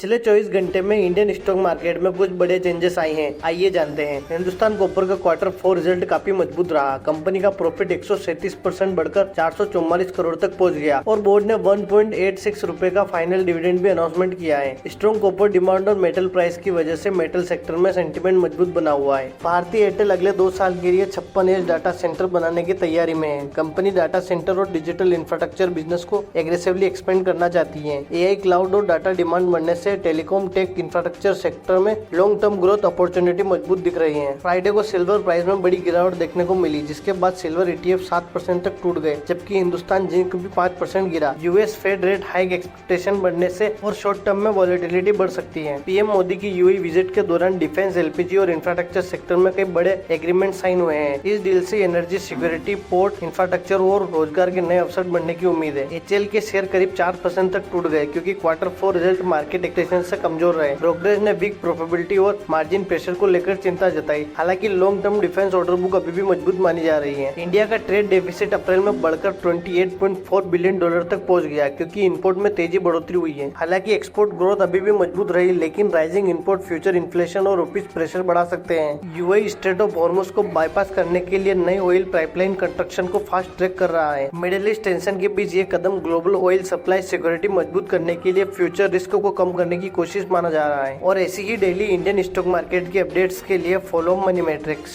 पिछले 24 घंटे में इंडियन स्टॉक मार्केट में कुछ बड़े चेंजेस आए हैं। आइए जानते हैं। हिंदुस्तान कॉपर का क्वार्टर 4 रिजल्ट काफी मजबूत रहा। कंपनी का प्रॉफिट 137% बढ़कर 444 करोड़ तक पहुंच गया और बोर्ड ने 1.86 रुपए का फाइनल डिविडेंड भी अनाउंसमेंट किया है। स्ट्रॉन्ग कॉपर डिमांड और मेटल प्राइस की वजह से मेटल सेक्टर में सेंटीमेंट मजबूत बना हुआ है। भारतीय एयरटेल अगले 2 साल के लिए 56 एज डाटा सेंटर बनाने की तैयारी में है। कंपनी डाटा सेंटर और डिजिटल इंफ्रास्ट्रक्चर बिजनेस को एग्रेसिवली एक्सपेंड करना चाहती है। एआई, क्लाउड और डाटा डिमांड बढ़ने से टेलीकॉम टेक इंफ्रास्ट्रक्चर सेक्टर में लॉन्ग टर्म ग्रोथ अपॉर्चुनिटी मजबूत दिख रही है। फ्राइडे को सिल्वर प्राइस में बड़ी गिरावट देखने को मिली, जिसके बाद सिल्वर ETF 7% तक टूट गए, जबकि हिंदुस्तान जिंक भी 5% गिरा। US Fed rate hike expectation बढ़ने से और शॉर्ट टर्म में वॉलेटिलिटी बढ़ सकती है। पीएम मोदी की यूएई विजिट के दौरान डिफेंस, एलपीजी और इंफ्रास्ट्रक्चर सेक्टर में कई बड़े एग्रीमेंट साइन हुए हैं। इस डील से एनर्जी सिक्योरिटी, पोर्ट इंफ्रास्ट्रक्चर और रोजगार के नए अवसर बढ़ने की उम्मीद है। HCL के शेयर करीब 4% तक टूट गए, क्योंकि क्वार्टर 4 रिजल्ट मार्केट एक्सपेक्टेशन से कमजोर रहे। ब्रोकरेज ने वीक प्रॉफिटेबिलिटी और मार्जिन प्रेशर को लेकर चिंता जताई। हालांकि long term defence order book अभी भी मजबूत मानी जा रही है। इंडिया का ट्रेड डेफिसिट अप्रैल में बढ़कर $28.4 बिलियन तक पहुंच गया, क्योंकि इंपोर्ट में तेजी बढ़ोतरी हुई है। हालांकि एक्सपोर्ट ग्रोथ अभी भी मजबूत रही, लेकिन राइजिंग इंपोर्ट फ्यूचर इन्फ्लेशन और रुपीज प्रेशर बढ़ा सकते हैं। यूएई स्ट्रेट ऑफ हॉर्मुज को बाईपास करने के लिए नई ऑयल पाइपलाइन कंस्ट्रक्शन को फास्ट ट्रैक कर रहा है। मिडिल ईस्ट टेंशन के बीच ये कदम ग्लोबल ऑयल सप्लाई सिक्योरिटी मजबूत करने के लिए फ्यूचर रिस्क को कम करने की कोशिश माना जा रहा है। और ऐसी ही डेली इंडियन स्टॉक मार्केट की अपडेट्स के लिए फॉलो मनी मैट्रिक्स।